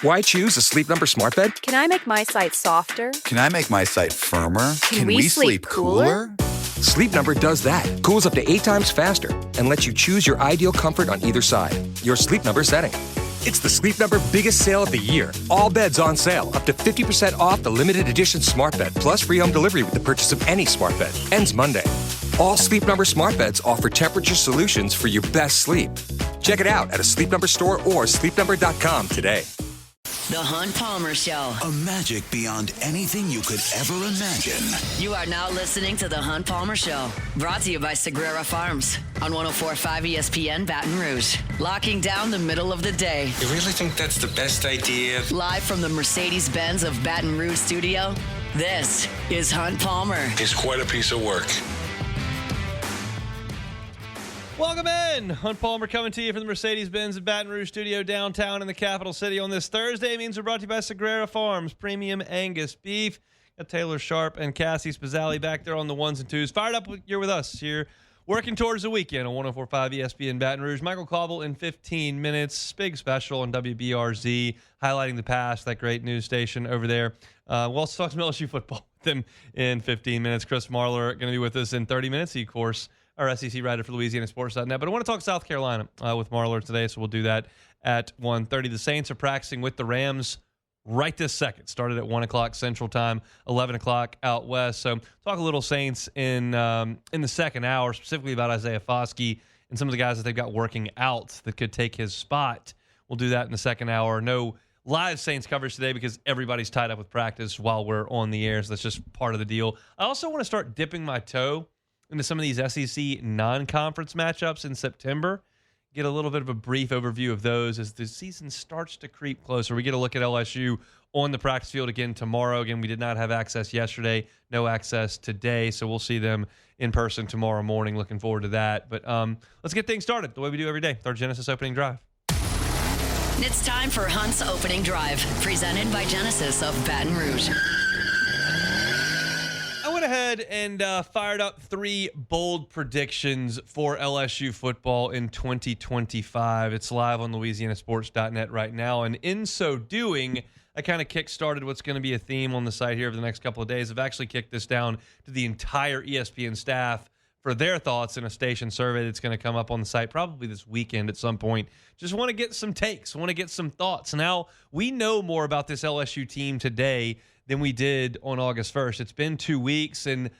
Why choose a Sleep Number smart bed? Can I make my site softer? Can I make my site firmer? Can we sleep cooler? Sleep Number does that. Cools up to 8 times faster and lets you choose your ideal comfort on either side. Your Sleep Number setting. It's the Sleep Number biggest sale of the year. All beds on sale. Up to 50% off the limited edition smart bed, plus free home delivery with the purchase of any smart bed. Ends Monday. All Sleep Number smart beds offer temperature solutions for your best sleep. Check it out at a Sleep Number store or sleepnumber.com today. The Hunt Palmer Show. A magic beyond anything you could ever imagine. You are now listening to The Hunt Palmer Show. Brought to you by Sagrera Farms on 104.5 ESPN Baton Rouge. Locking down the middle of the day. You really think that's the best idea? Live from the Mercedes-Benz of Baton Rouge studio, this is Hunt Palmer. It's quite a piece of work. Welcome in. Hunt Palmer coming to you from the Mercedes-Benz of Baton Rouge studio downtown in the capital city on this Thursday. It means we're brought to you by Sagrera Farms, premium Angus beef. Got Taylor Sharp and Cassie Spazzali back there on the ones and twos. Fired up you're with us here, working towards the weekend on 104.5 ESPN Baton Rouge. Michael Cauble in 15 minutes. Big special on WBRZ, highlighting the past, that great news station over there. We'll also talk some LSU football with them in 15 minutes. Chris Marler going to be with us in 30 minutes. He, of course, our SEC writer for LouisianaSports.net. But I want to talk South Carolina with Marler today, so we'll do that at 1:30. The Saints are practicing with the Rams right this second. Started at 1 o'clock Central Time, 11 o'clock out west. So talk a little Saints in the second hour, specifically about Isaiah Foskey and some of the guys that they've got working out that could take his spot. We'll do that in the second hour. No live Saints coverage today because everybody's tied up with practice while we're on the air, so that's just part of the deal. I also want to start dipping my toe into some of these SEC non-conference matchups in September. Get a little bit of a brief overview of those as the season starts to creep closer. We get a look at LSU on the practice field again tomorrow. Again, we did not have access yesterday, no access today, so we'll see them in person tomorrow morning. Looking forward to that. But let's get things started the way we do every day with our Genesis Opening Drive. It's time for Hunt's Opening Drive, presented by Genesis of Baton Rouge. I went ahead and fired up 3 bold predictions for LSU football in 2025. It's live on LouisianaSports.net right now. And in so doing, I kind of kick-started what's going to be a theme on the site here over the next couple of days. I've actually kicked this down to the entire ESPN staff for their thoughts in a station survey that's going to come up on the site probably this weekend at some point. Just want to get some takes, want to get some thoughts. Now, we know more about this LSU team today than we did on August 1st. It's been 2 weeks, and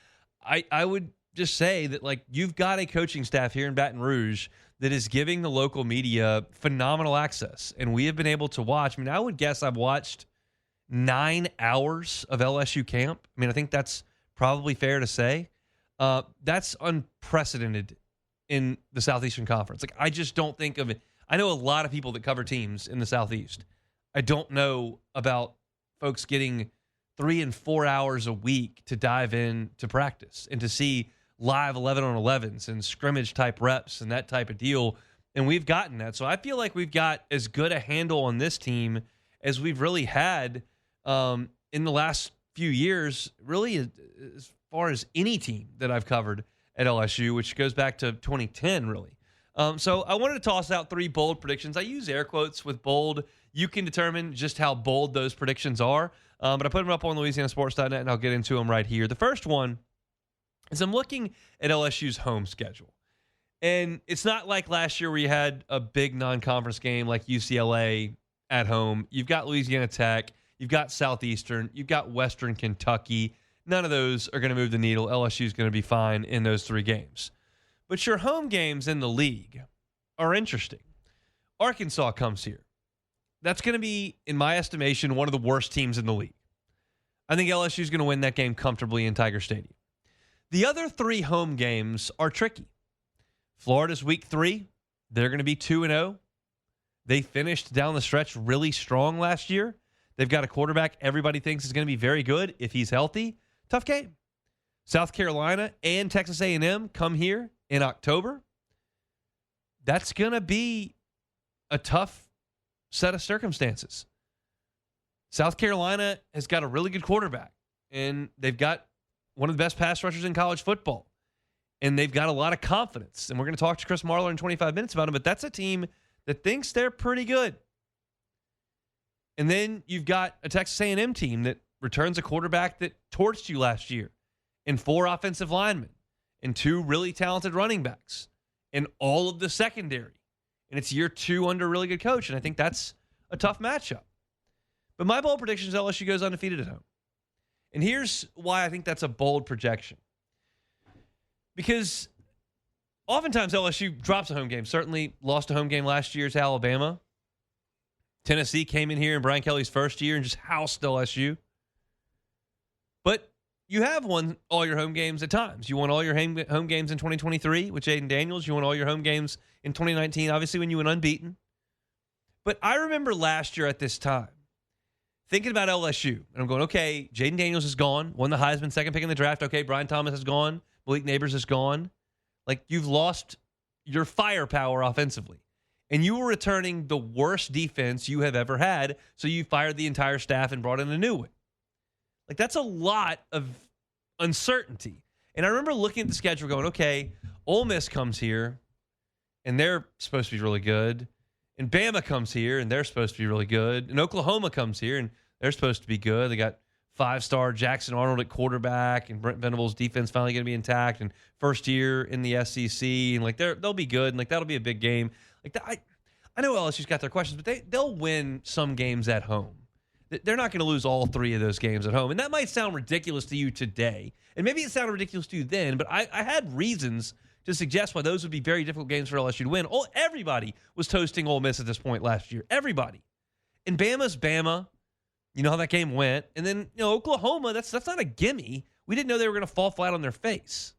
I would just say that, like, you've got a coaching staff here in Baton Rouge that is giving the local media phenomenal access, and we have been able to watch. I mean, I would guess I've watched 9 hours of LSU camp. I mean, I think that's probably fair to say. That's unprecedented in the Southeastern Conference. Like, I just don't think of it. I know a lot of people that cover teams in the Southeast. I don't know about folks getting 3 and 4 hours a week to dive in to practice and to see live 11-on-11s and scrimmage type reps and that type of deal. And we've gotten that. So I feel like we've got as good a handle on this team as we've really had in the last few years, really as far as any team that I've covered at LSU, which goes back to 2010, really. So I wanted to toss out 3 bold predictions. I use air quotes with bold. You can determine just how bold those predictions are. But I put them up on LouisianaSports.net, and I'll get into them right here. The first one is I'm looking at LSU's home schedule. And it's not like last year where you had a big non-conference game like UCLA at home. You've got Louisiana Tech. You've got Southeastern. You've got Western Kentucky. None of those are going to move the needle. LSU is going to be fine in those 3 games. But your home games in the league are interesting. Arkansas comes here. That's going to be, in my estimation, one of the worst teams in the league. I think LSU is going to win that game comfortably in Tiger Stadium. The other 3 home games are tricky. Florida's week 3. They're going to be 2-0. They finished down the stretch really strong last year. They've got a quarterback everybody thinks is going to be very good if he's healthy. Tough game. South Carolina and Texas A&M come here in October. That's going to be a tough set of circumstances. South Carolina has got a really good quarterback, and they've got one of the best pass rushers in college football, and they've got a lot of confidence. And we're going to talk to Chris Marler in 25 minutes about him, but that's a team that thinks they're pretty good. And then you've got a Texas A&M team that returns a quarterback that torched you last year, and 4 offensive linemen, and 2 really talented running backs, and all of the secondary. And it's year 2 under a really good coach, and I think that's a tough matchup. But my bold prediction is LSU goes undefeated at home. And here's why I think that's a bold projection. Because oftentimes LSU drops a home game. Certainly lost a home game last year to Alabama. Tennessee came in here in Brian Kelly's first year and just housed LSU. But you have won all your home games at times. You won all your home games in 2023 with Jaden Daniels. You won all your home games in 2019, obviously, when you went unbeaten. But I remember last year at this time, thinking about LSU, and I'm going, okay, Jaden Daniels is gone, won the Heisman, second pick in the draft. Okay, Brian Thomas is gone. Malik Neighbors is gone. Like, you've lost your firepower offensively. And you were returning the worst defense you have ever had, so you fired the entire staff and brought in a new one. Like, that's a lot of uncertainty. And I remember looking at the schedule going, okay, Ole Miss comes here, and they're supposed to be really good. And Bama comes here, and they're supposed to be really good. And Oklahoma comes here, and they're supposed to be good. They got 5-star Jackson Arnold at quarterback, and Brent Venables' defense finally going to be intact, and first year in the SEC, and like they'll be good, and like that'll be a big game. Like I know LSU's got their questions, but they'll win some games at home. They're not going to lose all 3 of those games at home, and that might sound ridiculous to you today, and maybe it sounded ridiculous to you then. But I had reasons to suggest why those would be very difficult games for LSU to win. Everybody was toasting Ole Miss at this point last year. Everybody. And Bama's Bama. You know how that game went. And then, Oklahoma, that's not a gimme. We didn't know they were going to fall flat on their face.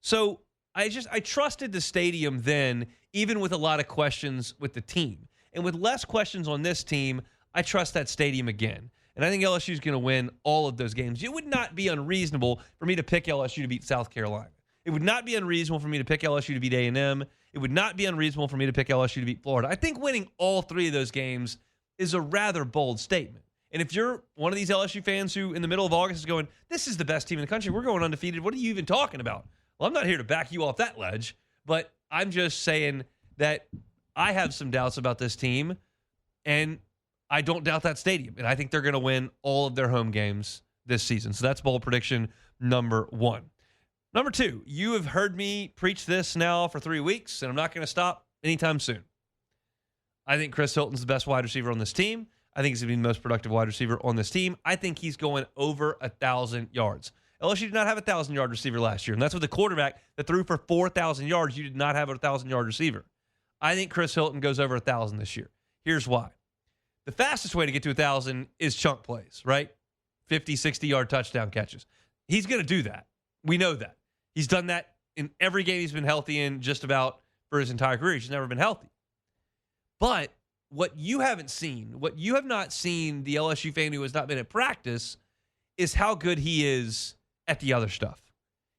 So I trusted the stadium then, even with a lot of questions with the team. And with less questions on this team, I trust that stadium again. And I think LSU is going to win all of those games. It would not be unreasonable for me to pick LSU to beat South Carolina. It would not be unreasonable for me to pick LSU to beat A&M. It would not be unreasonable for me to pick LSU to beat Florida. I think winning all 3 of those games is a rather bold statement. And if you're one of these LSU fans who in the middle of August is going, this is the best team in the country, we're going undefeated, what are you even talking about? Well, I'm not here to back you off that ledge, but I'm just saying that I have some doubts about this team, and I don't doubt that stadium. And I think they're going to win all of their home games this season. So that's bold prediction number 1. Number 2, you have heard me preach this now for 3 weeks, and I'm not going to stop anytime soon. I think Chris Hilton's the best wide receiver on this team. I think he's going to be the most productive wide receiver on this team. I think he's going over 1,000 yards. LSU did not have a 1,000-yard receiver last year, and that's with the quarterback that threw for 4,000 yards. You did not have a 1,000-yard receiver. I think Chris Hilton goes over 1,000 this year. Here's why. The fastest way to get to 1,000 is chunk plays, right? 50, 60-yard touchdown catches. He's going to do that. We know that. He's done that in every game he's been healthy in just about for his entire career. He's never been healthy. But what you haven't seen, what you have not seen, the LSU fan who has not been at practice, is how good he is at the other stuff.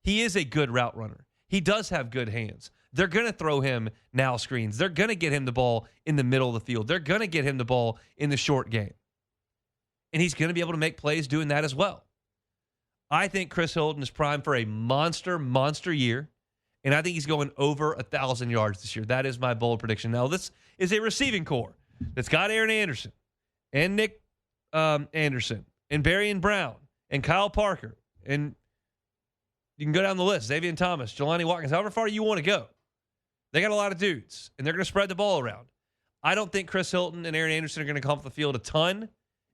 He is a good route runner. He does have good hands. They're going to throw him now screens. They're going to get him the ball in the middle of the field. They're going to get him the ball in the short game. And he's going to be able to make plays doing that as well. I think Chris Hilton is primed for a monster year, and I think he's going over 1,000 yards this year. That is my bold prediction. Now, this is a receiving core that's got Aaron Anderson and Nick Anderson and Barry Brown and Kyle Parker, and you can go down the list, Xavier Thomas, Jelani Watkins, however far you want to go. They got a lot of dudes, and they're going to spread the ball around. I don't think Chris Hilton and Aaron Anderson are going to come off the field a ton,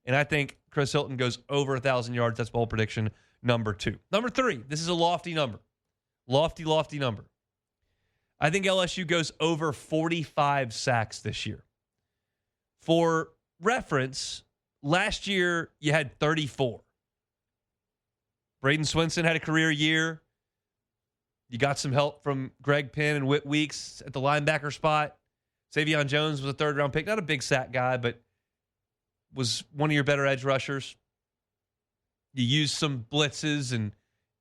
and I think Chris Hilton goes over 1,000 yards. That's bold prediction number 2. Number 3, this is a lofty number. Lofty number. I think LSU goes over 45 sacks this year. For reference, last year you had 34. Braden Swinson had a career year. You got some help from Greg Penn and Whit Weeks at the linebacker spot. Savion Jones was a 3rd-round pick. Not a big sack guy, but was one of your better edge rushers. You used some blitzes, and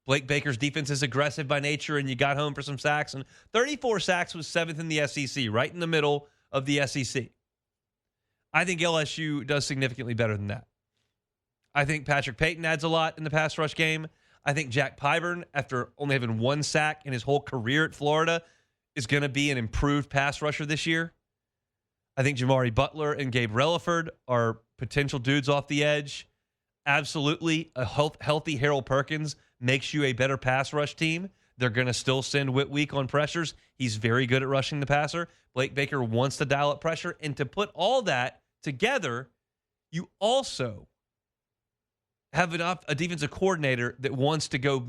Blake Baker's defense is aggressive by nature, and you got home for some sacks. And 34 sacks was 7th in the SEC, right in the middle of the SEC. I think LSU does significantly better than that. I think Patrick Payton adds a lot in the pass rush game. I think Jack Pyburn, after only having 1 sack in his whole career at Florida, is going to be an improved pass rusher this year. I think Jamari Butler and Gabe Relaford are potential dudes off the edge. Absolutely, a healthy Harold Perkins makes you a better pass rush team. They're going to still send Whitweek on pressures. He's very good at rushing the passer. Blake Baker wants to dial up pressure. And to put all that together, you also have a defensive coordinator that wants to go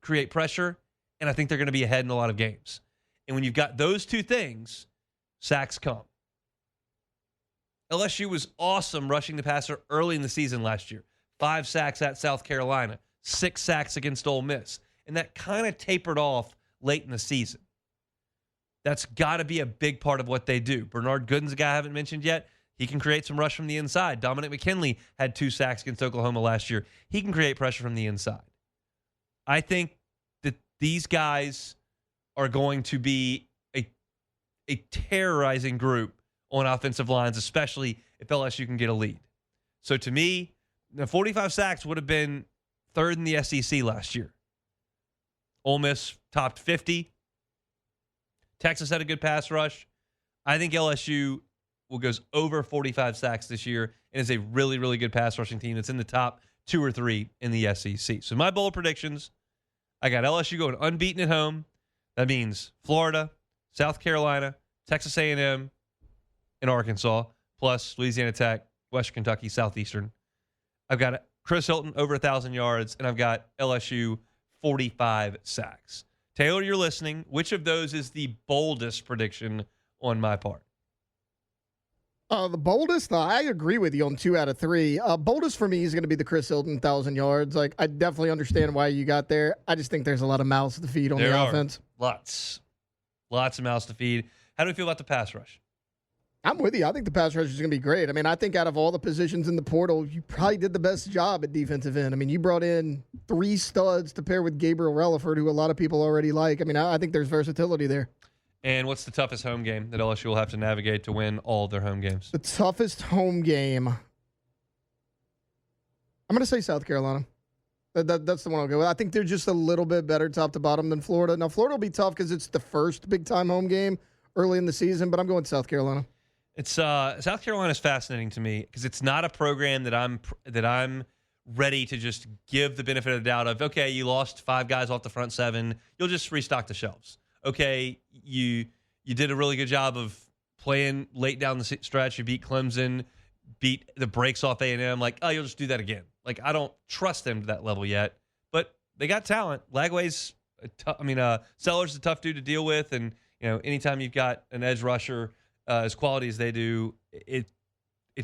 create pressure, and I think they're going to be ahead in a lot of games. And when you've got those two things, sacks come. LSU was awesome rushing the passer early in the season last year. 5 sacks at South Carolina, 6 sacks against Ole Miss. And that kind of tapered off late in the season. That's got to be a big part of what they do. Bernard Gooden's a guy I haven't mentioned yet. He can create some rush from the inside. Dominic McKinley had 2 sacks against Oklahoma last year. He can create pressure from the inside. I think that these guys are going to be a terrorizing group on offensive lines, especially if LSU can get a lead. So to me, the 45 sacks would have been 3rd in the SEC last year. Ole Miss topped 50. Texas had a good pass rush. I think LSU will goes over 45 sacks this year and is a really, really good pass rushing team that's in the top 2 or 3 in the SEC. So my bold predictions, I got LSU going unbeaten at home. That means Florida, South Carolina, Texas A&M, and Arkansas, plus Louisiana Tech, Western Kentucky, Southeastern. I've got Chris Hilton over 1,000 yards, and I've got LSU 45 sacks. Taylor, you're listening. Which of those is the boldest prediction on my part? The boldest, I agree with you on 2 out of 3. Boldest for me is going to be the Chris Hilton 1,000 yards. Like, I definitely understand why you got there. I just think there's a lot of mouths to feed on the offense. Lots of mouths to feed. How do we feel about the pass rush? I'm with you. I think the pass rush is going to be great. I mean, I think out of all the positions in the portal, you probably did the best job at defensive end. I mean, you brought in 3 studs to pair with Gabriel Relaford, who a lot of people already like. I mean, I think there's versatility there. And what's the toughest home game that LSU will have to navigate to win all of their home games? The toughest home game, I'm going to say South Carolina. That's the one I'll go with. I think they're just a little bit better top to bottom than Florida. Now, Florida will be tough because it's the first big-time home game early in the season, but I'm going South Carolina. It's South Carolina is fascinating to me because it's not a program that I'm ready to just give the benefit of the doubt of, okay, you lost 5 guys off the front 7, you'll just restock the shelves. Okay, you did a really good job of playing late down the stretch. You beat Clemson, beat the brakes off A&M. Like, oh, you'll just do that again. Like, I don't trust them to that level yet, but they got talent. Lagway's, Sellers is a tough dude to deal with, and anytime you've got an edge rusher as quality as they do, it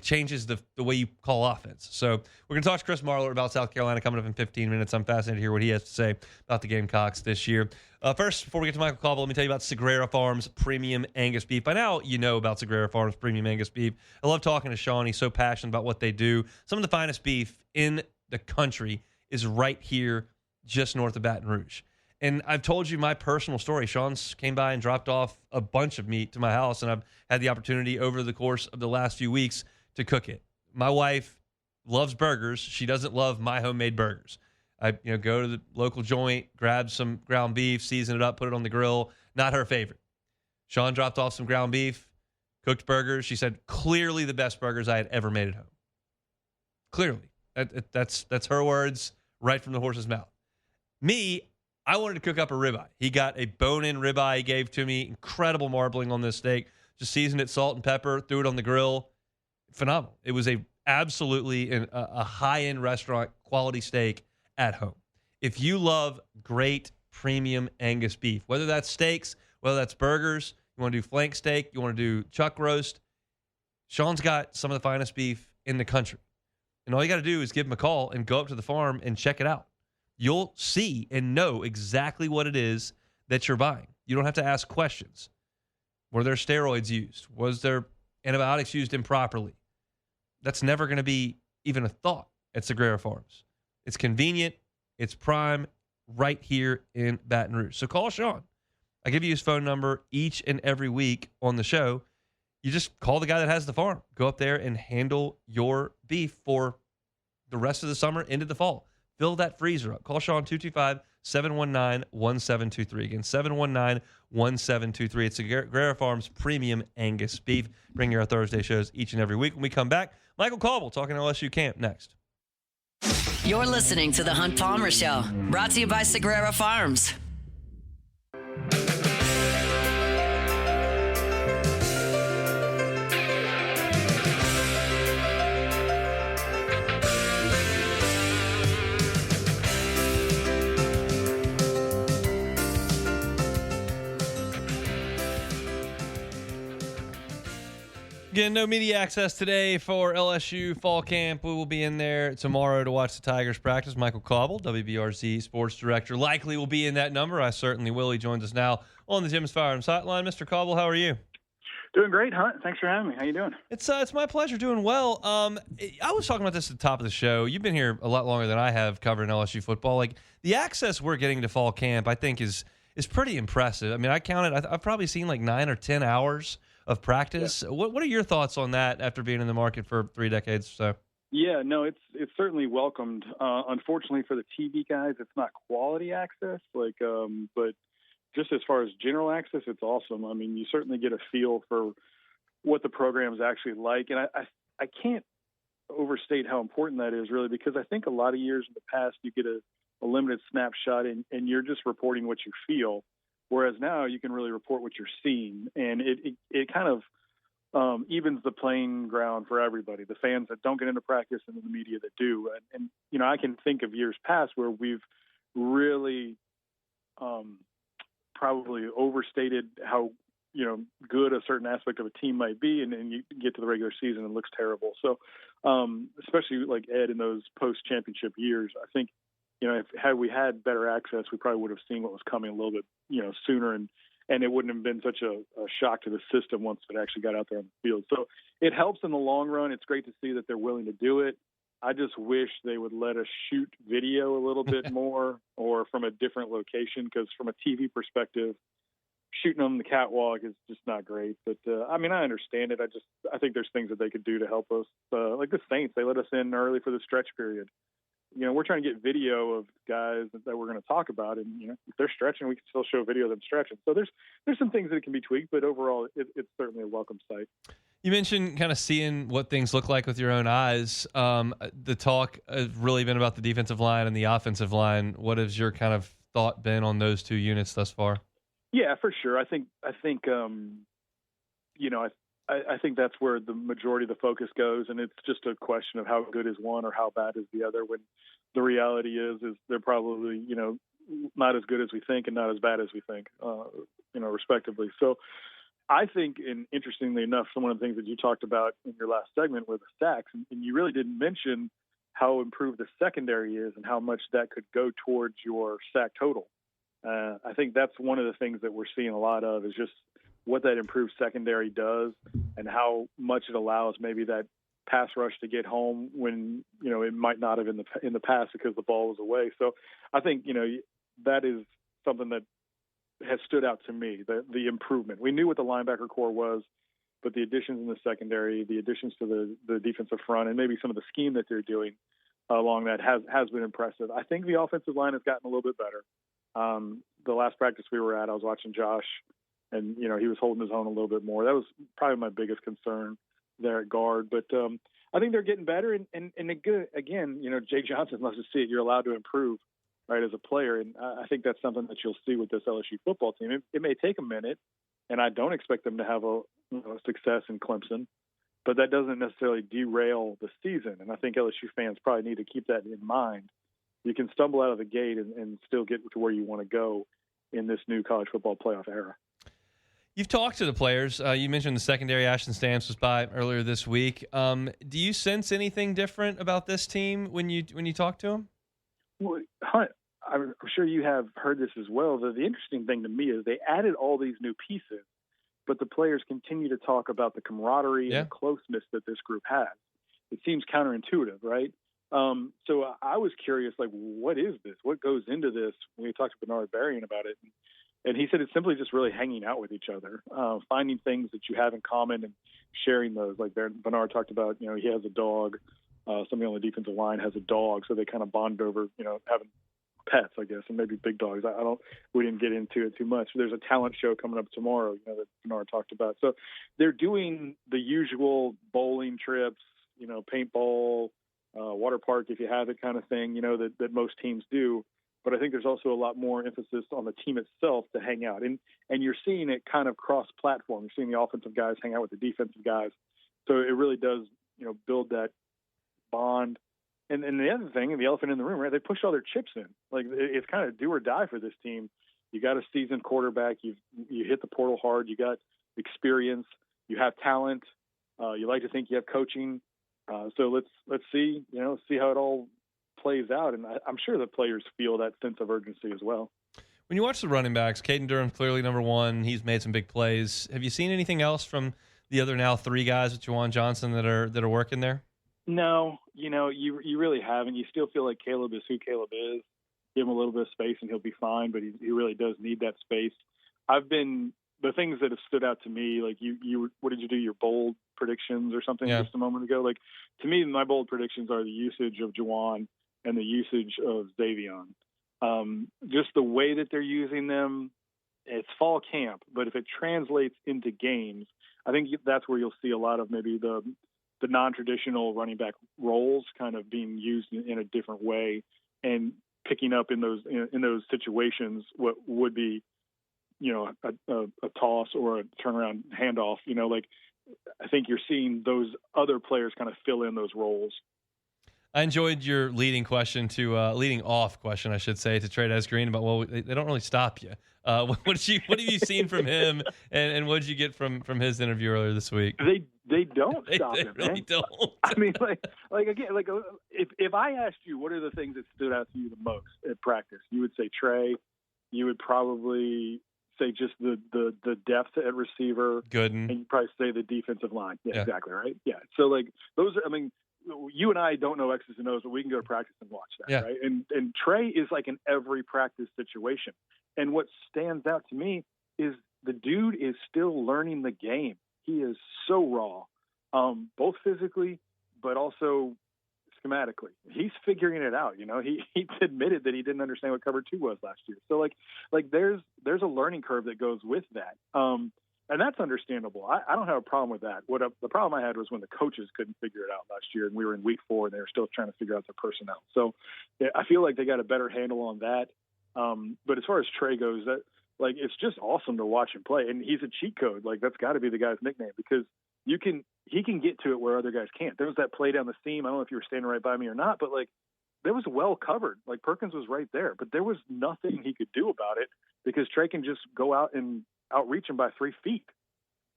changes the way you call offense. So we're going to talk to Chris Marler about South Carolina coming up in 15 minutes. I'm fascinated to hear what he has to say about the Gamecocks this year. First, before we get to Michael Cauble, let me tell you about Sagrera Farms Premium Angus Beef. By now, you know about Sagrera Farms Premium Angus Beef. I love talking to Sean. He's so passionate about what they do. Some of the finest beef in the country is right here just north of Baton Rouge. And I've told you my personal story. Sean's came by and dropped off a bunch of meat to my house, and I've had the opportunity over the course of the last few weeks to cook it. My wife loves burgers. She doesn't love my homemade burgers. I go to the local joint, grab some ground beef, season it up, put it on the grill. Not her favorite. Sean dropped off some ground beef, cooked burgers. She said, clearly the best burgers I had ever made at home. Clearly. That's her words right from the horse's mouth. Me, I wanted to cook up a ribeye. He got a bone-in ribeye he gave to me. Incredible marbling on this steak. Just seasoned it, salt and pepper, threw it on the grill. Phenomenal. It was absolutely a high-end restaurant quality steak at home. If you love great premium Angus beef, whether that's steaks, whether that's burgers, you want to do flank steak, you want to do chuck roast, Sean's got some of the finest beef in the country. And all you got to do is give him a call and go up to the farm and check it out. You'll see and know exactly what it is that you're buying. You don't have to ask questions. Were there steroids used? Was there antibiotics used improperly? That's never going to be even a thought at Sagrera Farms. It's convenient. It's prime right here in Baton Rouge. So call Sean. I give you his phone number each and every week on the show. You just call the guy that has the farm. Go up there and handle your beef for the rest of the summer into the fall. Fill that freezer up. Call Sean 225-719-1723. Again, 719-1723. It's Sagrera Farms Premium Angus Beef. Bring your Thursday shows each and every week. When we come back, Michael Cauble talking LSU camp next. You're listening to The Hunt Palmer Show, brought to you by Sagrera Farms. Again, no media access today for LSU fall camp. We will be in there tomorrow to watch the Tigers practice. Michael Cauble, WBRZ sports director, likely will be in that number. I certainly will. He joins us now on the Jim's Firearms Hotline. Mr. Cauble, how are you? Doing great, Hunt. Thanks for having me. How you doing? It's my pleasure. Doing well. I was talking about this at the top of the show. You've been here a lot longer than I have covering LSU football. Like, the access we're getting to fall camp, I think is pretty impressive. I mean, I counted. I've probably seen like 9 or 10 hours of practice. Yeah. What are your thoughts on that after being in the market for 3 decades or so? Yeah, no, it's certainly welcomed. Unfortunately for the TV guys, it's not quality access. But just as far as general access, it's awesome. I mean, you certainly get a feel for what the program is actually like, and I can't overstate how important that is, really, because I think a lot of years in the past you get a limited snapshot and you're just reporting what you feel. Whereas now you can really report what you're seeing, and it kind of evens the playing ground for everybody, the fans that don't get into practice and the media that do. And you know, I can think of years past where we've really probably overstated how, you know, good a certain aspect of a team might be, and you get to the regular season and it looks terrible. So especially like Ed in those post-championship years, I think, you know, had we had better access, we probably would have seen what was coming a little bit, you know, sooner, and it wouldn't have been such a shock to the system once it actually got out there on the field. So it helps in the long run. It's great to see that they're willing to do it. I just wish they would let us shoot video a little bit more, or from a different location, because from a TV perspective, shooting on the catwalk is just not great. But I mean, I understand it. I think there's things that they could do to help us. Like the Saints, they let us in early for the stretch period. You know, we're trying to get video of guys that we're going to talk about, and, you know, if they're stretching, we can still show video of them stretching. So there's some things that can be tweaked, but overall, it's certainly a welcome sight. You mentioned kind of seeing what things look like with your own eyes. The talk has really been about the defensive line and the offensive line. What has your kind of thought been on those two units thus far? Yeah, for sure. I think you know, I think that's where the majority of the focus goes, and it's just a question of how good is one or how bad is the other, when the reality is they're probably, you know, not as good as we think and not as bad as we think, you know, respectively. So I think, and interestingly enough, some of the things that you talked about in your last segment were the sacks, and you really didn't mention how improved the secondary is and how much that could go towards your sack total. I think that's one of the things that we're seeing a lot of, is just what that improved secondary does and how much it allows maybe that pass rush to get home when, you know, it might not have in the past because the ball was away. So I think, you know, that is something that has stood out to me, the improvement. We knew what the linebacker core was, but the additions in the secondary, the additions to the defensive front, and maybe some of the scheme that they're doing along that has been impressive. I think the offensive line has gotten a little bit better. The last practice we were at, I was watching Josh, and, you know, he was holding his own a little bit more. That was probably my biggest concern there at guard. But I think they're getting better. And again, you know, Jay Johnson loves to see it. You're allowed to improve, right, as a player. And I think that's something that you'll see with this LSU football team. It may take a minute, and I don't expect them to have a success in Clemson, but that doesn't necessarily derail the season. And I think LSU fans probably need to keep that in mind. You can stumble out of the gate and still get to where you want to go in this new college football playoff era. You've talked to the players. You mentioned the secondary. Ashton Stamps was by earlier this week. Do you sense anything different about this team when you talk to them? Well, Hunt, I'm sure you have heard this as well. The interesting thing to me is they added all these new pieces, but the players continue to talk about the camaraderie and the closeness that this group has. It seems counterintuitive, right? So I was curious, like, what is this? What goes into this? When we talked to Bernard Berrien about it, and he said it's simply just really hanging out with each other, finding things that you have in common and sharing those. Like Bernard talked about, you know, he has a dog. Somebody on the defensive line has a dog, so they kind of bond over, you know, having pets, I guess, and maybe big dogs. We didn't get into it too much. There's a talent show coming up tomorrow, you know, that Bernard talked about. So they're doing the usual bowling trips, paintball, water park if you have it kind of thing, that most teams do. But I think there's also a lot more emphasis on the team itself to hang out. And you're seeing it kind of cross-platform. You're seeing the offensive guys hang out with the defensive guys. So it really does, build that bond. And the other thing, and the elephant in the room, right, they pushed all their chips in. Like, it's kind of do or die for this team. You got a seasoned quarterback. You hit the portal hard. You got experience. You have talent. You like to think you have coaching. So let's see, see how it all plays out. And I'm sure the players feel that sense of urgency as well. When you watch the running backs, Caden Durham clearly number one. He's made some big plays. Have you seen anything else from the other now three guys with Juwan Johnson that are working there? No, you really haven't. You still feel like Caleb is who Caleb is. Give him a little bit of space and he'll be fine, but he really does need that space. The things that have stood out to me, like you what did you do, your bold predictions or something just a moment ago? Like, to me, my bold predictions are the usage of Juwan and the usage of Xavion. Just the way that they're using them, it's fall camp, but if it translates into games, I think that's where you'll see a lot of maybe the non-traditional running back roles kind of being used in a different way and picking up in those situations what would be, a toss or a turnaround handoff. Like, I think you're seeing those other players kind of fill in those roles. I enjoyed your leading off question, I should say, to Trey Green about, they don't really stop you. What have you seen from him, and what did you get from his interview earlier this week? They don't stop him. Really man. don't. I mean, if I asked you what are the things that stood out to you the most at practice, you would say Trey. You would probably say just the depth at receiver, Gooden, and you'd probably say the defensive line. Yeah, exactly right. Yeah. So those are. I mean, you and I don't know X's and O's, but we can go to practice and watch that, right? And Trey is like in every practice situation. And what stands out to me is the dude is still learning the game. He is so raw, both physically, but also schematically. He's figuring it out. He admitted that he didn't understand what cover 2 was last year. So there's a learning curve that goes with that. And that's understandable. I don't have a problem with that. The problem I had was when the coaches couldn't figure it out last year, and we were in week 4, and they were still trying to figure out their personnel. So I feel like they got a better handle on that. But as far as Trey goes, it's just awesome to watch him play. And he's a cheat code. That's got to be the guy's nickname, because he can get to it where other guys can't. There was that play down the seam. I don't know if you were standing right by me or not, but there was well covered. Perkins was right there, but there was nothing he could do about it because Trey can just go out and outreach him by 3 feet.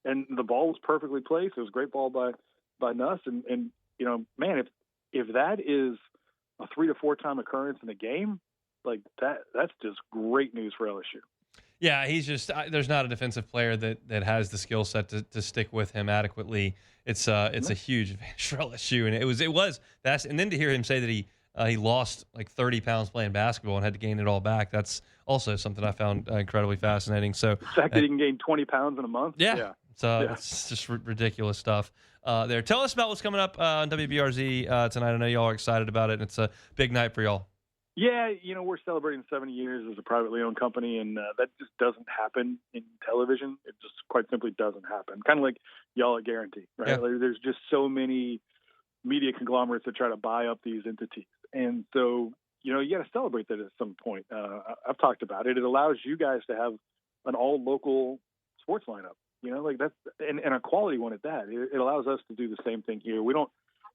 And the ball was perfectly placed. It was a great ball by Nuss. And man, if that is a 3 to 4 time occurrence in a game, that's just great news for LSU. Yeah, he's just there's not a defensive player that has the skill set to stick with him adequately. It's a huge advantage for LSU, and it was that's, and then to hear him say that he lost 30 pounds playing basketball and had to gain it all back. That's also something I found incredibly fascinating. So the fact that he can gain 20 pounds in a month. Yeah. It's just ridiculous stuff there. Tell us about what's coming up on WBRZ tonight. I know y'all are excited about it, and it's a big night for y'all. Yeah, we're celebrating 70 years as a privately owned company, and that just doesn't happen in television. It just quite simply doesn't happen. Kind of like y'all at Guarantee, right? Yeah. There's just so many media conglomerates that try to buy up these entities. And so, you got to celebrate that at some point. I've talked about it. It allows you guys to have an all-local sports lineup, that's and a quality one at that. It allows us to do the same thing here.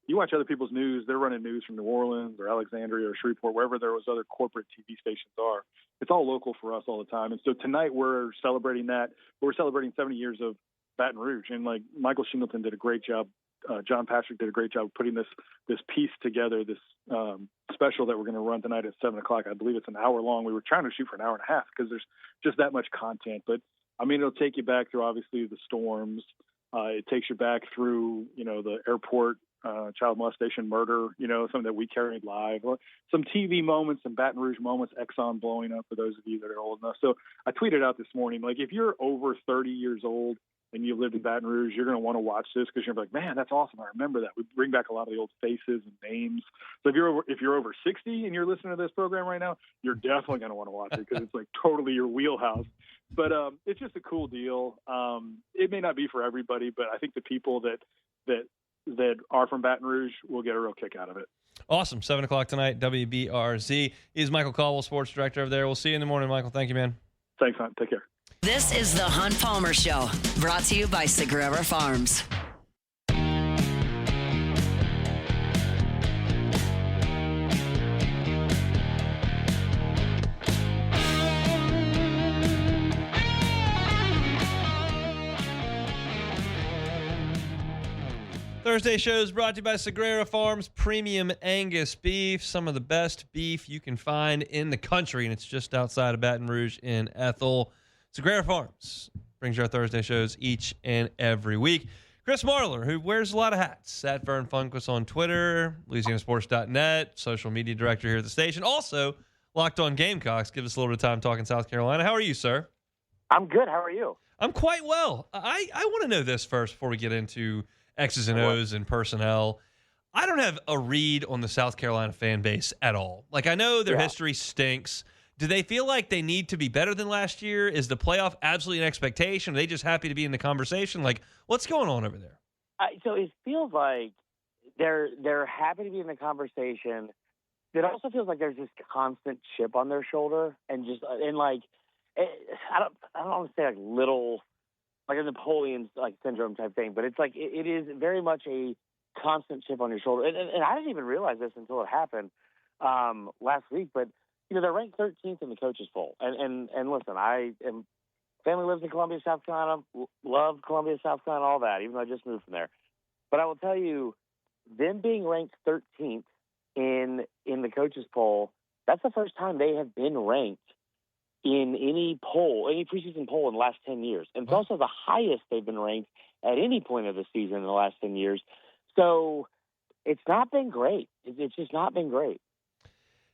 You watch other people's news, they're running news from New Orleans or Alexandria or Shreveport, wherever those other corporate TV stations are. It's all local for us all the time. And so tonight we're celebrating that. We're celebrating 70 years of Baton Rouge. And Michael Shingleton did a great job. John Patrick did a great job putting this piece together, this special that we're going to run tonight at 7 o'clock. I believe it's an hour long. We were trying to shoot for an hour and a half because there's just that much content. But, it'll take you back through, obviously, the storms. It takes you back through, the airport child molestation murder, something that we carried live, or some TV moments and Baton Rouge moments, Exxon blowing up for those of you that are old enough. So I tweeted out this morning, if you're over 30 years old and you lived in Baton Rouge, you're going to want to watch this because you're like, man, that's awesome. I remember that. We bring back a lot of the old faces and names. So if you're over 60 and you're listening to this program right now, you're definitely going to want to watch it because it's totally your wheelhouse. But it's just a cool deal. It may not be for everybody, but I think the people that that are from Baton Rouge will get a real kick out of it. Awesome. 7 o'clock tonight, WBRZ. He's Michael Cauble, sports director over there. We'll see you in the morning, Michael. Thank you, man. Thanks, Hunt. Take care. This is the Hunt Palmer Show, brought to you by Sagrera Farms. Thursday shows brought to you by Sagrera Farms, premium Angus beef, some of the best beef you can find in the country, and it's just outside of Baton Rouge in Ethel. Sagrera Farms brings you our Thursday shows each and every week. Chris Marler, who wears a lot of hats, at Vern Funquist on Twitter, LouisianaSports.net, social media director here at the station. Also, Locked On Gamecocks. Give us a little bit of time talking South Carolina. How are you, sir? I'm good. How are you? I'm quite well. I want to know this first before we get into X's and O's and personnel. I don't have a read on the South Carolina fan base at all. Like, I know their history stinks. Do they feel like they need to be better than last year? Is the playoff absolutely an expectation? Are they just happy to be in the conversation? Like, what's going on over there? So it feels like they're happy to be in the conversation. It also feels like there's this constant chip on their shoulder, and I don't want to say like little, like a Napoleon like syndrome type thing, but it's like it is very much a constant chip on your shoulder. And I didn't even realize this until it happened last week. But they're ranked 13th in the coaches poll. And listen, family lives in Columbia, South Carolina. Love Columbia, South Carolina, all that. Even though I just moved from there, but I will tell you, them being ranked 13th in the coaches poll, that's the first time they have been ranked in any preseason poll in the last 10 years. And it's also the highest they've been ranked at any point of the season in the last 10 years. So it's not been great. It's just not been great.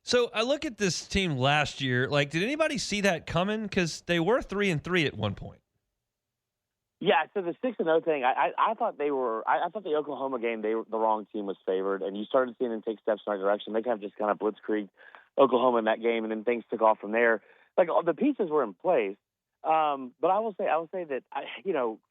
So I look at this team last year. Like, did anybody see that coming? Because they were 3-3 at one point. Yeah, so the 6-0 thing, I thought I thought the Oklahoma game, the wrong team was favored, and you started seeing them take steps in the right direction. They kind of blitzkrieged Oklahoma in that game, and then things took off from there. Like, all the pieces were in place, but I will say that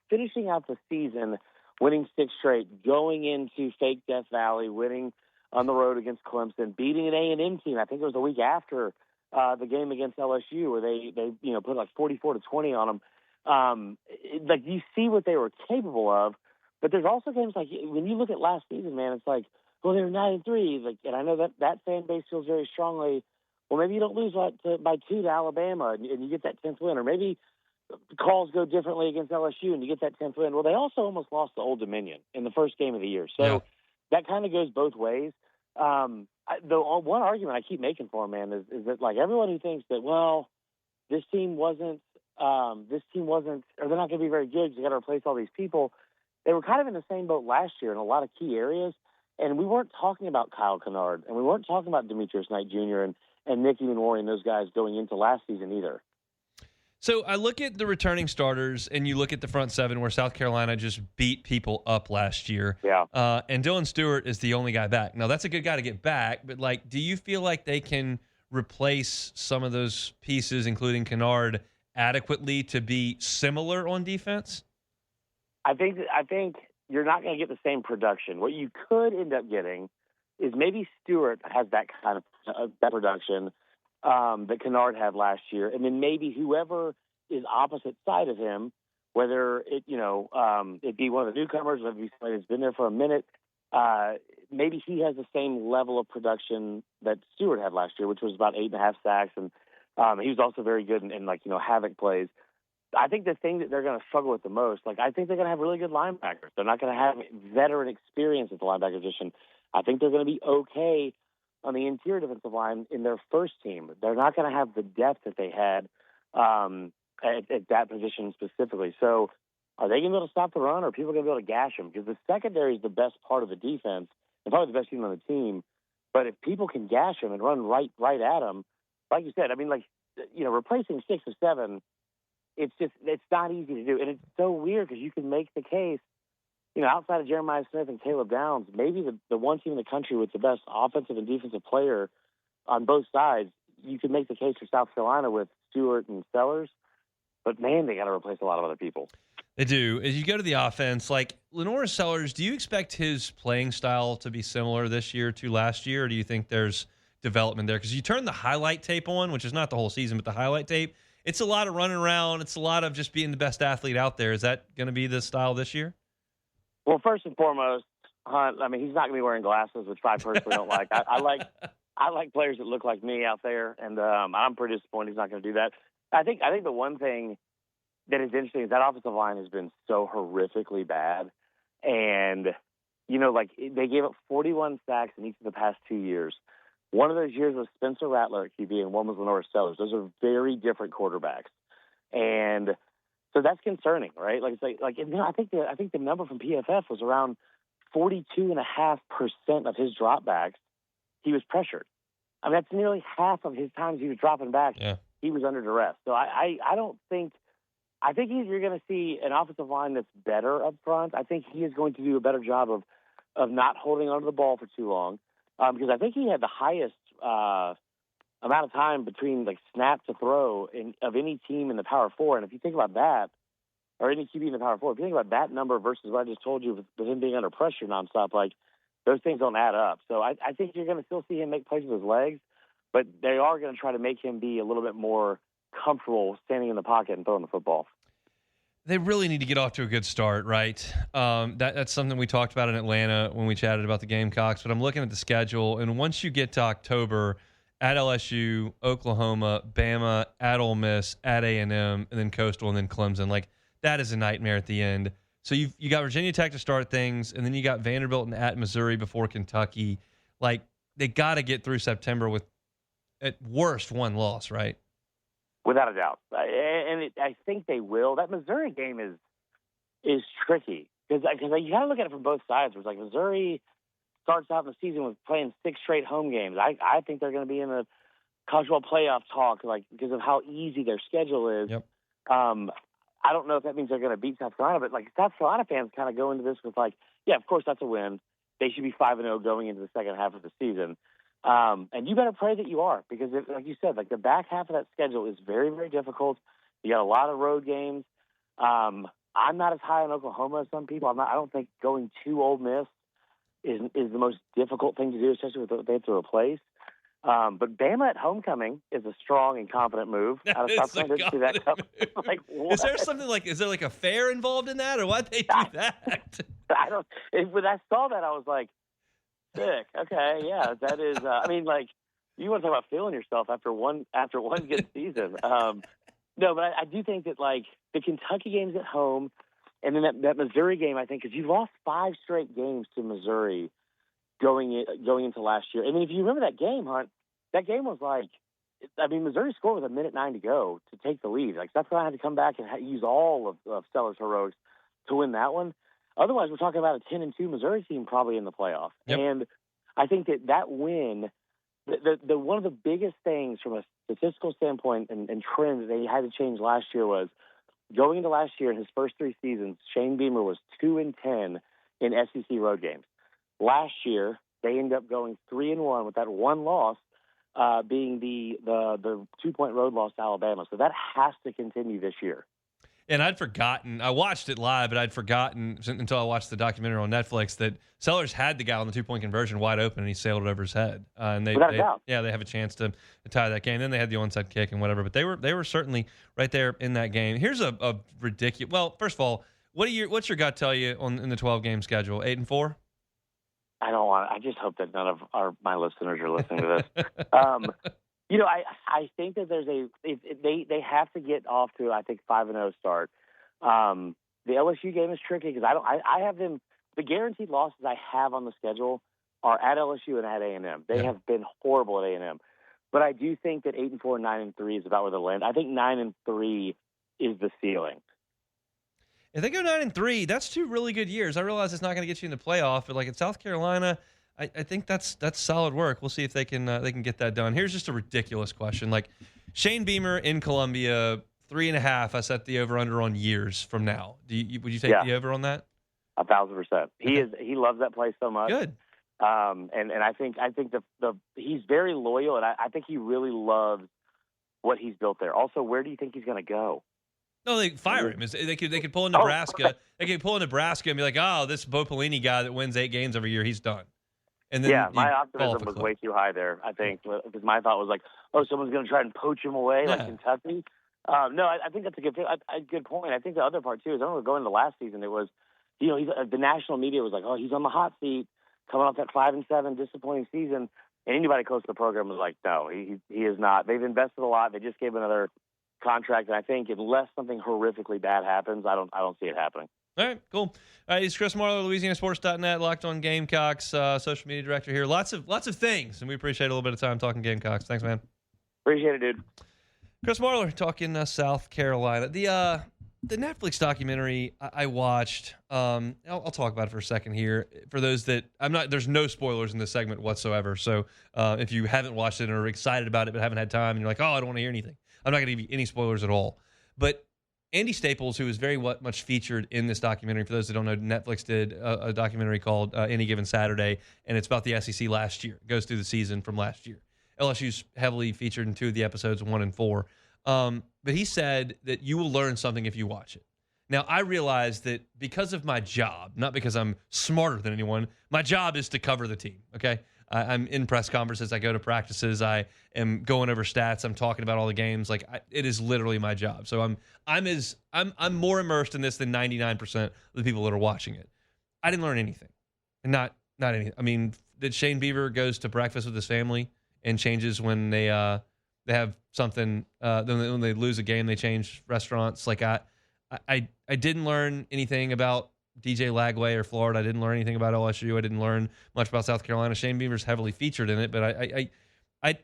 finishing out the season, winning 6 straight, going into fake Death Valley, winning on the road against Clemson, beating an A&M team. I think it was the week after the game against LSU where they put like 44-20 on them. Like, you see what they were capable of, but there's also games like when you look at last season, man, it's like, well, they're 9-3, like, and I know that fan base feels very strongly. Well, maybe you don't lose by 2 to Alabama and you get that 10th win, or maybe calls go differently against LSU and you get that 10th win. Well, they also almost lost to Old Dominion in the first game of the year, so that kind of goes both ways. The one argument I keep making for them, man, is that, like, everyone who thinks that, well, this team wasn't, or they're not going to be very good because they got to replace all these people. They were kind of in the same boat last year in a lot of key areas, and we weren't talking about Kyle Kennard, and we weren't talking about Demetrius Knight Jr. and Nicky Manwari and those guys going into last season either. So I look at the returning starters, and you look at the front seven where South Carolina just beat people up last year. Yeah. And Dylan Stewart is the only guy back. Now, that's a good guy to get back, but, like, do you feel like they can replace some of those pieces, including Kennard, adequately to be similar on defense? I think you're not going to get the same production. What you could end up getting is maybe Stewart has that kind of that production that Kennard had last year, and then maybe whoever is opposite side of him, whether it be one of the newcomers, whether it be somebody that's been there for a minute, maybe he has the same level of production that Stewart had last year, which was about 8.5 sacks, and he was also very good in havoc plays. I think the thing that they're going to struggle with the most, like, I think they're going to have really good linebackers. They're not going to have veteran experience at the linebacker position. I think they're going to be okay on the interior defensive line in their first team. They're not going to have the depth that they had at that position specifically. So are they going to be able to stop the run, or are people going to be able to gash them? Because the secondary is the best part of the defense and probably the best team on the team. But if people can gash them and run right at them, like you said, I mean, replacing 6 or 7, it's not easy to do. And it's so weird because you can make the case, outside of Jeremiah Smith and Caleb Downs, maybe the one team in the country with the best offensive and defensive player on both sides, you could make the case for South Carolina with Stewart and Sellers. But, man, they got to replace a lot of other people. They do. As you go to the offense, like Lenore Sellers, do you expect his playing style to be similar this year to last year, or do you think there's development there? Because you turn the highlight tape on, which is not the whole season, but the highlight tape, it's a lot of running around. It's a lot of just being the best athlete out there. Is that going to be the style this year? Well, first and foremost, Hunt, I mean, he's not going to be wearing glasses, which I personally don't like. I like players that look like me out there, and I'm pretty disappointed he's not going to do that. I think the one thing that is interesting is that offensive line has been so horrifically bad. And, like they gave up 41 sacks in each of the past 2 years. One of those years was Spencer Rattler at QB, and one was Lenore Sellers. Those are very different quarterbacks. And so that's concerning, right? I think the number from PFF was around 42.5% of his dropbacks, he was pressured. I mean, that's nearly half of his times he was dropping back. Yeah. He was under duress. So I think you're going to see an offensive line that's better up front. I think he is going to do a better job of not holding onto the ball for too long, because I think he had the highest amount of time between snap to throw of any team in the Power Four. And if you think about that, or any QB in the Power Four, if you think about that number versus what I just told you with him being under pressure nonstop, those things don't add up. So I think you're going to still see him make plays with his legs, but they are going to try to make him be a little bit more comfortable standing in the pocket and throwing the football. They really need to get off to a good start, right? That's something we talked about in Atlanta when we chatted about the Gamecocks, but I'm looking at the schedule, and once you get to October, at LSU, Oklahoma, Bama, at Ole Miss, at A&M, and then Coastal, and then Clemson, that is a nightmare at the end. So you got Virginia Tech to start things, and then you got Vanderbilt and at Missouri before Kentucky. They got to get through September with, at worst, one loss, right? Without a doubt. I think they will. That Missouri game is tricky because you got to look at it from both sides. It's Missouri starts out in the season with playing 6 straight home games. I think they're going to be in the college football playoff talk because of how easy their schedule is. Yep. I don't know if that means they're going to beat South Carolina, but South Carolina fans kind of go into this with yeah, of course that's a win. They should be 5-0 going into the second half of the season. And you better pray that you are, because like you said, the back half of that schedule is very, very difficult. You got a lot of road games. I'm not as high on Oklahoma as some people. I don't think going to Ole Miss is the most difficult thing to do, especially with what they have to replace. But Bama at homecoming is a strong and confident move. Out of South Carolina, didn't see that coming. Is there something is there a fair involved in that, or why'd they do that? I don't. When I saw that, I was like, sick. Okay, yeah, that is. You want to talk about feeling yourself after one good season. No, but I do think that the Kentucky games at home, and then that Missouri game, I think, because you lost 5 straight games to Missouri going into last year. And then if you remember that game, Hunt, that game was Missouri scored with 1:09 to go to take the lead. That's why I had to come back and use all of Sellers' heroics to win that one. Otherwise, we're talking about a 10-2 Missouri team probably in the playoff. Yep. And I think that win, the one of the biggest things from a statistical standpoint and trend that they had to change last year was going into last year in his first 3 seasons, Shane Beamer was 2-10 in SEC road games. Last year, they ended up going 3-1 with that one loss being the 2-point road loss to Alabama. So that has to continue this year. And I'd forgotten. I watched it live, but I'd forgotten until I watched the documentary on Netflix that Sellers had the guy on the 2-point conversion wide open, and he sailed it over his head. And they have a chance to tie that game. Then they had the onside kick and whatever. But they were certainly right there in that game. Here's a ridiculous. Well, first of all, what's your gut tell you in the 12-game schedule? 8-4. I don't want. I just hope that none of my listeners are listening to this. I think that they have to get off to 5-0 start. The LSU game is tricky because I have them. The guaranteed losses I have on the schedule are at LSU and at A&M. They have been horrible at A&M, but I do think that 8-4 and 9-3 is about where they'll land. I think 9-3 is the ceiling. If they go 9-3, that's 2 really good years. I realize it's not going to get you in the playoff, but at South Carolina, I think that's solid work. We'll see if they can get that done. Here's just a ridiculous question: Shane Beamer in Columbia, 3.5. I set the over under on years from now. Would you take the over on that? 1,000%. He loves that place so much. Good. And I think he's very loyal, and I think he really loves what he's built there. Also, where do you think he's going to go? No, they fire him. They could pull in Nebraska. They could pull in Nebraska and be like, oh, this Bo Pelini guy that wins 8 games every year, he's done. And then my optimism was way too high there, I think, because my thought was like, oh, someone's going to try and poach him away like Kentucky. No, I think that's a good point. I think the other part, too, is I remember going into last season, it was, the national media was like, oh, he's on the hot seat, coming off that 5-7 disappointing season. And anybody close to the program was like, no, he is not. They've invested a lot. They just gave another contract, and I think unless something horrifically bad happens, I don't see it happening. All right, cool. All right, he's Chris Marler, LouisianaSports.net, Locked On Gamecocks, social media director here. Lots of things, and we appreciate a little bit of time talking Gamecocks. Thanks, man. Appreciate it, dude. Chris Marler talking South Carolina. The Netflix documentary I watched. I'll talk about it for a second here. For those that there's no spoilers in this segment whatsoever. So if you haven't watched it or are excited about it but haven't had time, and you're like, oh, I don't want to hear anything, I'm not going to give you any spoilers at all. But Andy Staples, who is very much featured in this documentary, for those that don't know, Netflix did a documentary called Any Given Saturday, and it's about the SEC last year. It goes through the season from last year. LSU's heavily featured in 2 of the episodes, 1 and 4. But he said that you will learn something if you watch it. Now, I realize that because of my job, not because I'm smarter than anyone, my job is to cover the team, okay? I'm in press conferences. I go to practices. I am going over stats. I'm talking about all the games. It is literally my job. So I'm more immersed in this than 99% of the people that are watching it. I didn't learn anything, and not anything. I mean, that Shane Beaver goes to breakfast with his family and changes when they have something. Then when they lose a game, they change restaurants. I didn't learn anything about DJ Lagway or Florida. I didn't learn anything about LSU. I didn't learn much about South Carolina. Shane Beaver's heavily featured in it, but I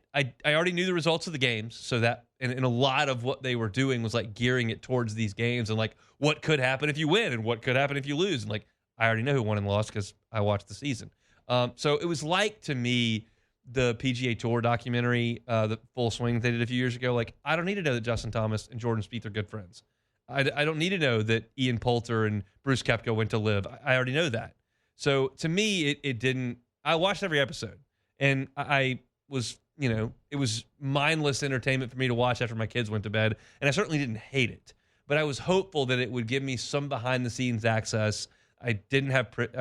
already knew the results of the games, so that and a lot of what they were doing was like gearing it towards these games and like what could happen if you win and what could happen if you lose. And like I already know who won and lost because I watched the season. So it was like, to me, the PGA Tour documentary, the Full Swing they did a few years ago. Like, I don't need to know that Justin Thomas and Jordan Spieth are good friends. I don't need to know that Ian Poulter and Bruce Koepka went to live. I already know that. So to me, it didn't. I watched every episode, and I was, it was mindless entertainment for me to watch after my kids went to bed, and I certainly didn't hate it. But I was hopeful that it would give me some behind-the-scenes access I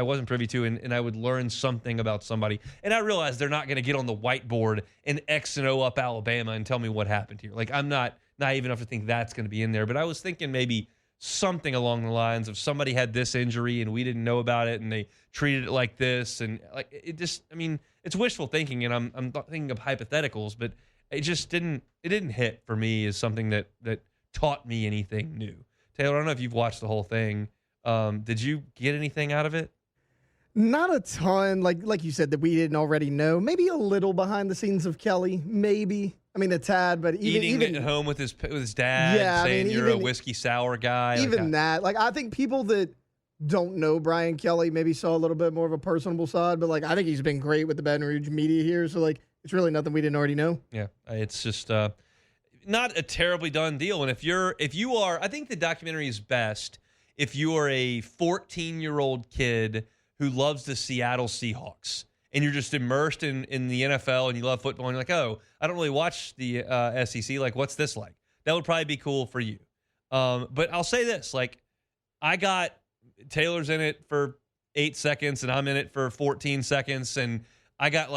wasn't privy to, and I would learn something about somebody. And I realized they're not going to get on the whiteboard and X and O up Alabama and tell me what happened here. Like, I'm not naive enough to think that's going to be in there, but I was thinking maybe something along the lines of somebody had this injury and we didn't know about it and they treated it like this. And like, it just, I mean, it's wishful thinking, and I'm thinking of hypotheticals, but it just didn't hit for me as something that taught me anything new. Taylor, I don't know if you've watched the whole thing. Did you get anything out of it? Not a ton, like you said, that we didn't already know. Maybe a little behind the scenes of Kelly, maybe. I mean, a tad, but even at home with his dad, saying you're a whiskey sour guy. Even that, I think people that don't know Brian Kelly maybe saw a little bit more of a personable side, but I think he's been great with the Baton Rouge media here. So it's really nothing we didn't already know. Yeah, it's just not a terribly done deal. And if you are, I think the documentary is best if you are a 14-year-old kid who loves the Seattle Seahawks and you're just immersed in the NFL and you love football and you're like, oh, I don't really watch the SEC. Like, what's this like? That would probably be cool for you. But I'll say this, I got Taylor's in it for 8 seconds and I'm in it for 14 seconds and I got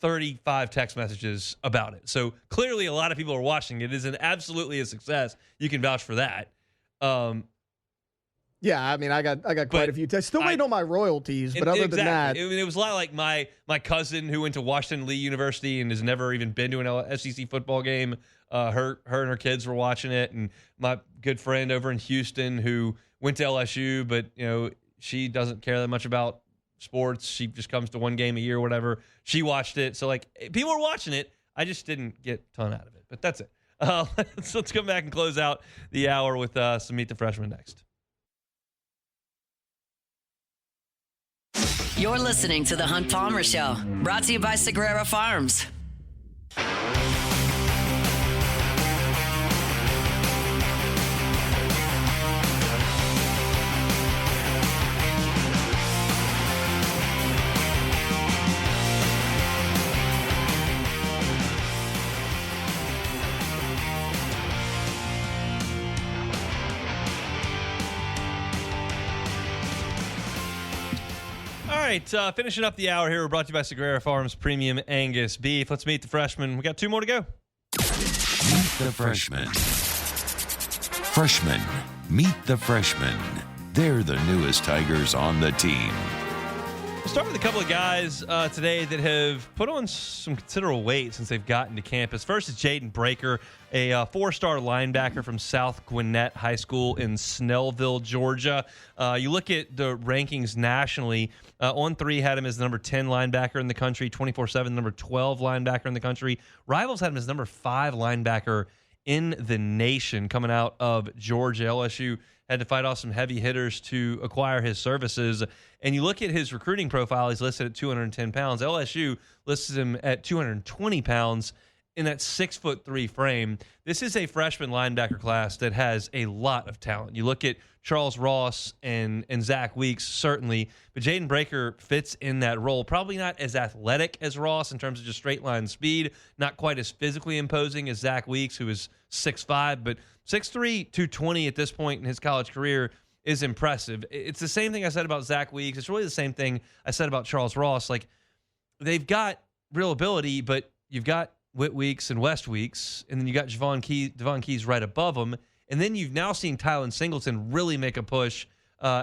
35 text messages about it. So clearly a lot of people are watching it. It is absolutely a success. You can vouch for that. Yeah, I mean, I got quite a few texts. Still waiting on my royalties, but other than that, it was a lot like my cousin who went to Washington Lee University and has never even been to an SEC football game. Her and her kids were watching it, and my good friend over in Houston who went to LSU, but she doesn't care that much about sports. She just comes to one game a year or whatever. She watched it, so people are watching it. I just didn't get a ton out of it, but that's it. Let's come back and close out the hour with some Meet the Freshman next. You're listening to The Hunt Palmer Show, brought to you by Sagrera Farms. right, finishing up the hour here. We're brought to you by Sagrera Farms Premium Angus Beef. Let's meet the freshmen. We got 2 more to go. Meet the freshmen. Freshmen, meet the freshmen. They're the newest Tigers on the team. We'll start with a couple of guys today that have put on some considerable weight since they've gotten to campus. First is Jaden Breaker, a 4-star linebacker from South Gwinnett High School in Snellville, Georgia. You look at the rankings nationally. On3 had him as the number 10 linebacker in the country, 24/7 number 12 linebacker in the country. Rivals had him as number 5 linebacker in the nation coming out of Georgia. LSU had to fight off some heavy hitters to acquire his services. And you look at his recruiting profile, he's listed at 210 pounds. LSU listed him at 220 pounds in that 6'3" frame. This is a freshman linebacker class that has a lot of talent. You look at Charles Ross and Zach Weeks, certainly, but Jaden Breaker fits in that role. Probably not as athletic as Ross in terms of just straight line speed, not quite as physically imposing as Zach Weeks, who is 6'5", but 6'3", 220 at this point in his college career is impressive. It's the same thing I said about Zach Weeks. It's really the same thing I said about Charles Ross. Like, they've got real ability, but you've got Whit Weeks and West Weeks, and then you got Devon Keys right above them. And then you've now seen Tylen Singleton really make a push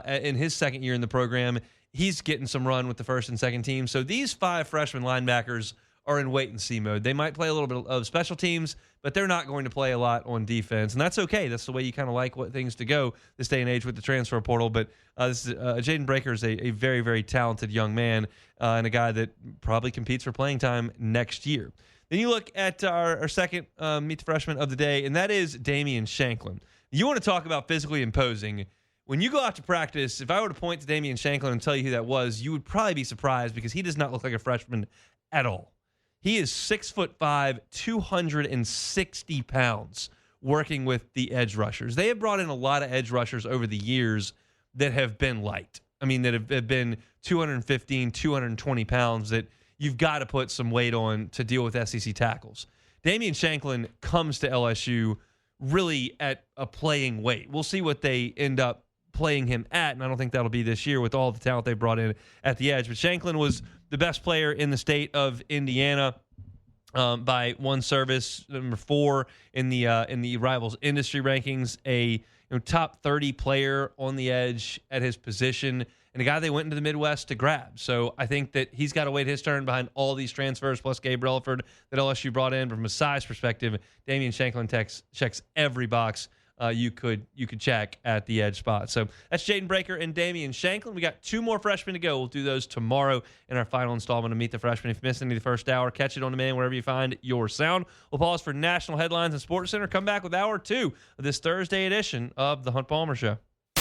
in his second year in the program. He's getting some run with the first and second team. So these 5 freshman linebackers are in wait-and-see mode. They might play a little bit of special teams, but they're not going to play a lot on defense. And that's okay. That's the way you kind of like what things to go this day and age with the transfer portal. But Jaden Breaker is a very, very talented young man and a guy that probably competes for playing time next year. Then you look at our second Meet the Freshman of the day, and that is Damian Shanklin. You want to talk about physically imposing. When you go out to practice, if I were to point to Damian Shanklin and tell you who that was, you would probably be surprised because he does not look like a freshman at all. He is 6'5", 260 pounds, working with the edge rushers. They have brought in a lot of edge rushers over the years that have been light. I mean, that have been 215, 220 pounds that you've got to put some weight on to deal with SEC tackles. Damian Shanklin comes to LSU really at a playing weight. We'll see what they end up playing him at, and I don't think that'll be this year with all the talent they brought in at the edge. But Shanklin was the best player in the state of Indiana by one service, number 4 in the Rivals industry rankings, a top 30 player on the edge at his position, and a guy they went into the Midwest to grab. So I think that he's got to wait his turn behind all these transfers, plus Gabe Relaford that LSU brought in. From a size perspective, Damian Shanklin checks every box you could check at the edge spot. So that's Jaden Breaker and Damian Shanklin. We got 2 more freshmen to go. We'll do those tomorrow in our final installment of Meet the Freshman. If you missed any of the first hour, catch it on demand wherever you find your sound. We'll pause for national headlines and Sports Center. Come back with hour 2 of this Thursday edition of the Hunt Palmer Show.